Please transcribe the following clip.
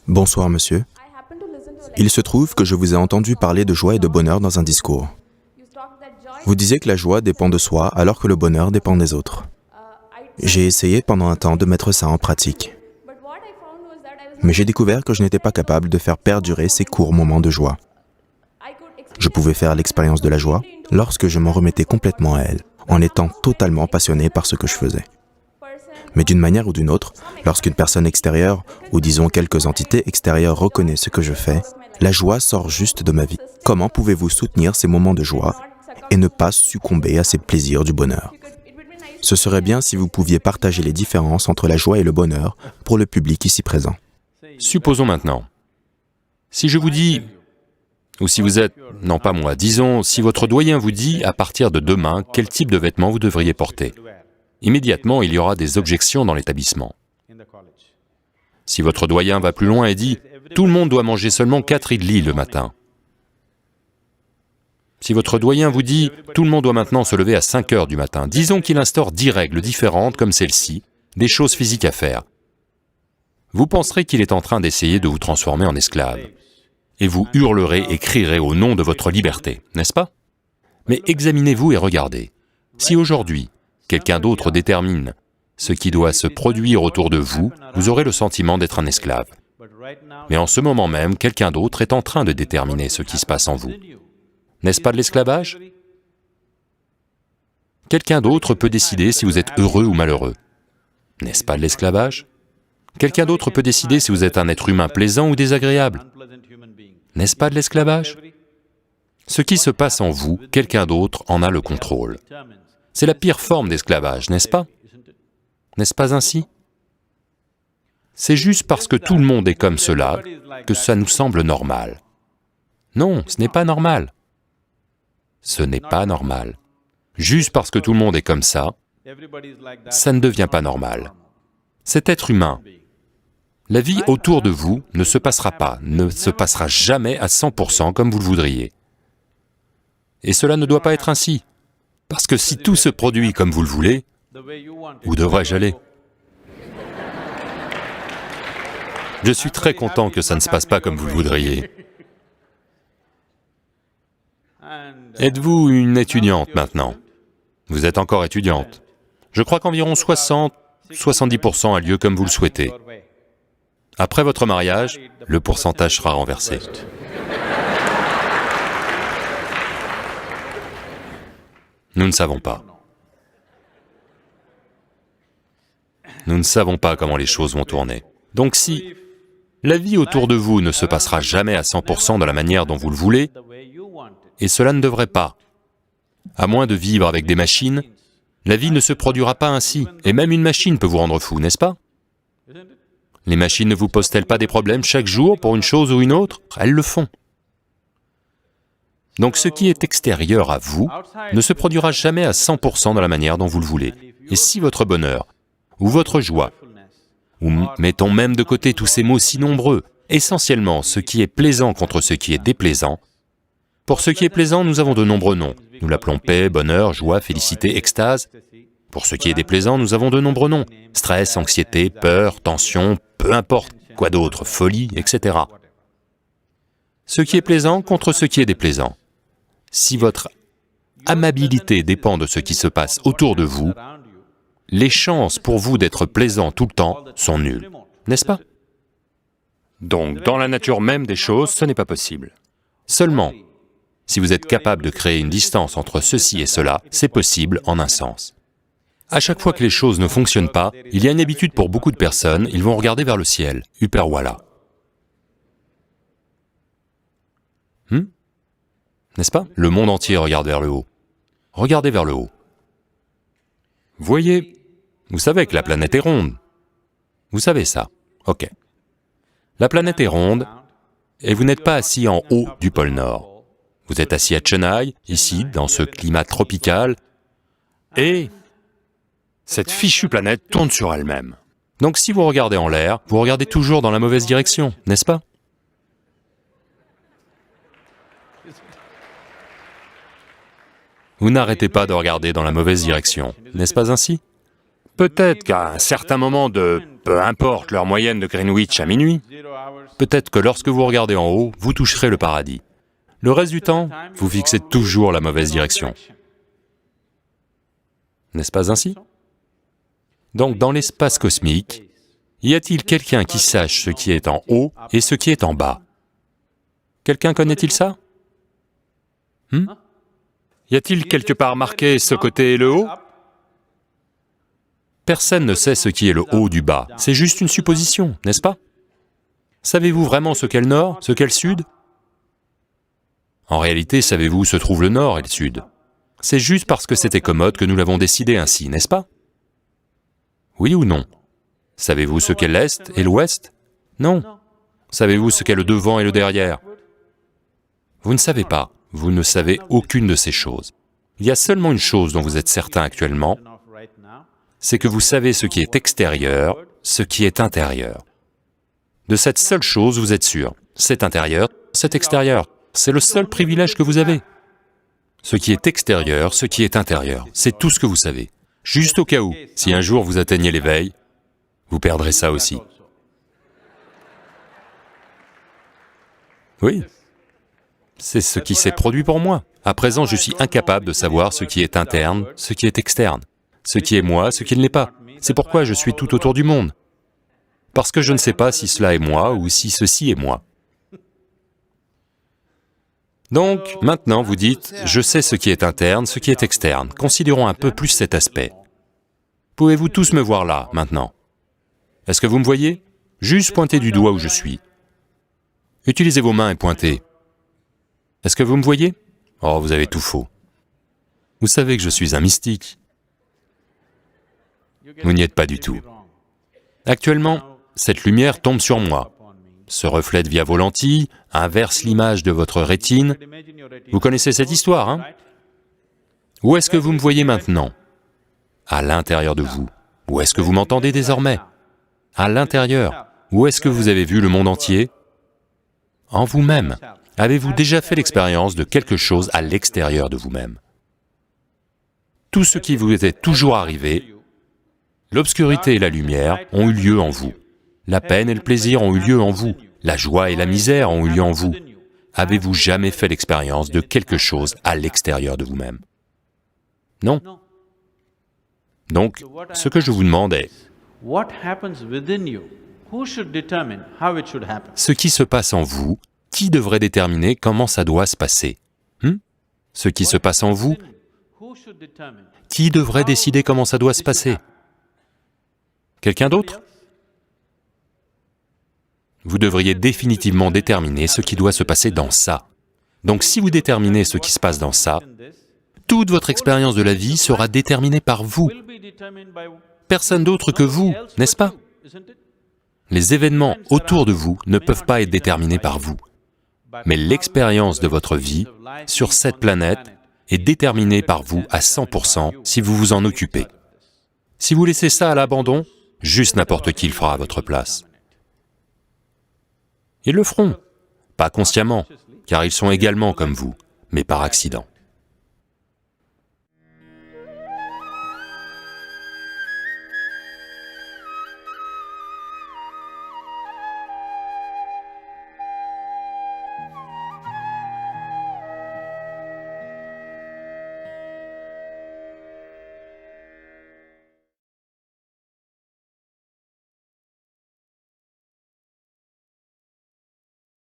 Bonsoir, monsieur. Il se trouve que je vous ai entendu parler de joie et de bonheur dans un discours. Vous disiez que la joie dépend de soi alors que le bonheur dépend des autres. J'ai essayé pendant un temps de mettre ça en pratique. Mais j'ai découvert que je n'étais pas capable de faire perdurer ces courts moments de joie. Je pouvais faire l'expérience de la joie lorsque je m'en remettais complètement à elle, en étant totalement passionné par ce que je faisais. Mais d'une manière ou d'une autre, lorsqu'une personne extérieure, ou disons quelques entités extérieures reconnaissent ce que je fais, la joie sort juste de ma vie. Comment pouvez-vous soutenir ces moments de joie et ne pas succomber à ces plaisirs du bonheur? Ce serait bien si vous pouviez partager les différences entre la joie et le bonheur pour le public ici présent. Supposons maintenant, si je vous dis, ou si vous êtes, non pas moi, disons, si votre doyen vous dit, à partir de demain, quel type de vêtements vous devriez porter, immédiatement il y aura des objections dans l'établissement. Si votre doyen va plus loin et dit, tout le monde doit manger seulement 4 idlis le matin. Si votre doyen vous dit, tout le monde doit maintenant se lever à 5 heures du matin, disons qu'il instaure 10 règles différentes comme celle-ci, des choses physiques à faire. Vous penserez qu'il est en train d'essayer de vous transformer en esclave. Et vous hurlerez et crierez au nom de votre liberté, n'est-ce pas? Mais examinez-vous et regardez. Si aujourd'hui, quelqu'un d'autre détermine ce qui doit se produire autour de vous, vous aurez le sentiment d'être un esclave. Mais en ce moment même, quelqu'un d'autre est en train de déterminer ce qui se passe en vous. N'est-ce pas de l'esclavage? Quelqu'un d'autre peut décider si vous êtes heureux ou malheureux. N'est-ce pas de l'esclavage? Quelqu'un d'autre peut décider si vous êtes un être humain plaisant ou désagréable. N'est-ce pas de l'esclavage? Ce qui se passe en vous, quelqu'un d'autre en a le contrôle. C'est la pire forme d'esclavage, n'est-ce pas? N'est-ce pas ainsi? C'est juste parce que tout le monde est comme cela que ça nous semble normal. Non, ce n'est pas normal. Ce n'est pas normal. Juste parce que tout le monde est comme ça ne devient pas normal. Cet être humain, la vie autour de vous ne se passera pas, ne se passera jamais à 100% comme vous le voudriez. Et cela ne doit pas être ainsi, parce que si tout se produit comme vous le voulez, où devrais-je aller? Je suis très content que ça ne se passe pas comme vous le voudriez. Êtes-vous une étudiante maintenant? Vous êtes encore étudiante. Je crois qu'environ 60-70% a lieu comme vous le souhaitez. Après votre mariage, le pourcentage sera renversé. Nous ne savons pas. Nous ne savons pas comment les choses vont tourner. Donc si la vie autour de vous ne se passera jamais à 100% de la manière dont vous le voulez, et cela ne devrait pas, à moins de vivre avec des machines, la vie ne se produira pas ainsi, et même une machine peut vous rendre fou, n'est-ce pas? Les machines ne vous posent-elles pas des problèmes chaque jour pour une chose ou une autre? Elles le font. Donc ce qui est extérieur à vous ne se produira jamais à 100% de la manière dont vous le voulez. Et si votre bonheur, ou votre joie, ou mettons même de côté tous ces mots si nombreux, essentiellement ce qui est plaisant contre ce qui est déplaisant, pour ce qui est plaisant, nous avons de nombreux noms. Nous l'appelons paix, bonheur, joie, félicité, extase. Pour ce qui est déplaisant, nous avons de nombreux noms. Stress, anxiété, peur, tension, peu importe, quoi d'autre, folie, etc. Ce qui est plaisant contre ce qui est déplaisant. Si votre amabilité dépend de ce qui se passe autour de vous, les chances pour vous d'être plaisant tout le temps sont nulles, n'est-ce pas? Donc, dans la nature même des choses, ce n'est pas possible. Seulement, si vous êtes capable de créer une distance entre ceci et cela, c'est possible en un sens. À chaque fois que les choses ne fonctionnent pas, il y a une habitude pour beaucoup de personnes, ils vont regarder vers le ciel, Uperwala. N'est-ce pas? Le monde entier regarde vers le haut. Regardez vers le haut. Voyez, vous savez que la planète est ronde. Vous savez ça, ok. La planète est ronde, et vous n'êtes pas assis en haut du pôle Nord. Vous êtes assis à Chennai, ici, dans ce climat tropical, et cette fichue planète tourne sur elle-même. Donc si vous regardez en l'air, vous regardez toujours dans la mauvaise direction, n'est-ce pas? Vous n'arrêtez pas de regarder dans la mauvaise direction, n'est-ce pas ainsi? Peut-être qu'à un certain moment de peu importe leur moyenne de Greenwich à minuit, peut-être que lorsque vous regardez en haut, vous toucherez le paradis. Le reste du temps, vous fixez toujours la mauvaise direction. N'est-ce pas ainsi? Donc, dans l'espace cosmique, y a-t-il quelqu'un qui sache ce qui est en haut et ce qui est en bas? Quelqu'un connaît-il ça? Y a-t-il quelque part marqué ce côté est le haut? Personne ne sait ce qui est le haut du bas, c'est juste une supposition, n'est-ce pas? Savez-vous vraiment ce qu'est le nord, ce qu'est le sud? En réalité, savez-vous où se trouve le nord et le sud? C'est juste parce que c'était commode que nous l'avons décidé ainsi, n'est-ce pas? Oui ou non? Savez-vous ce qu'est l'est et l'ouest? Non. Savez-vous ce qu'est le devant et le derrière? Vous ne savez pas, vous ne savez aucune de ces choses. Il y a seulement une chose dont vous êtes certain actuellement, c'est que vous savez ce qui est extérieur, ce qui est intérieur. De cette seule chose, vous êtes sûr. C'est intérieur, c'est extérieur. C'est le seul privilège que vous avez. Ce qui est extérieur, ce qui est intérieur, c'est tout ce que vous savez. Juste au cas où, si un jour vous atteignez l'éveil, vous perdrez ça aussi. Oui, c'est ce qui s'est produit pour moi. À présent, je suis incapable de savoir ce qui est interne, ce qui est externe, ce qui est moi, ce qui ne l'est pas. C'est pourquoi je suis tout autour du monde. Parce que je ne sais pas si cela est moi ou si ceci est moi. Donc, maintenant, vous dites, je sais ce qui est interne, ce qui est externe. Considérons un peu plus cet aspect. Pouvez-vous tous me voir là, maintenant? Est-ce que vous me voyez? Juste pointez du doigt où je suis. Utilisez vos mains et pointez. Est-ce que vous me voyez? Oh, vous avez tout faux. Vous savez que je suis un mystique. Vous n'y êtes pas du tout. Actuellement, cette lumière tombe sur moi, se reflète via vos lentilles, inverse l'image de votre rétine. Vous connaissez cette histoire, hein? Où est-ce que vous me voyez maintenant? À l'intérieur de vous. Où est-ce que vous m'entendez désormais? À l'intérieur. Où est-ce que vous avez vu le monde entier? En vous-même. Avez-vous déjà fait l'expérience de quelque chose à l'extérieur de vous-même? Tout ce qui vous était toujours arrivé, l'obscurité et la lumière ont eu lieu en vous. La peine et le plaisir ont eu lieu en vous. La joie et la misère ont eu lieu en vous. Avez-vous jamais fait l'expérience de quelque chose à l'extérieur de vous-même? Non. Donc, ce que je vous demande est, ce qui se passe en vous, qui devrait déterminer comment ça doit se passer? Ce qui se passe en vous, qui devrait décider comment ça doit se passer? Quelqu'un d'autre? Vous devriez définitivement déterminer ce qui doit se passer dans ça. Donc si vous déterminez ce qui se passe dans ça, toute votre expérience de la vie sera déterminée par vous. Personne d'autre que vous, n'est-ce pas? Les événements autour de vous ne peuvent pas être déterminés par vous. Mais l'expérience de votre vie sur cette planète est déterminée par vous à 100% si vous vous en occupez. Si vous laissez ça à l'abandon, juste n'importe qui le fera à votre place. Ils le feront, pas consciemment, car ils sont également comme vous, mais par accident.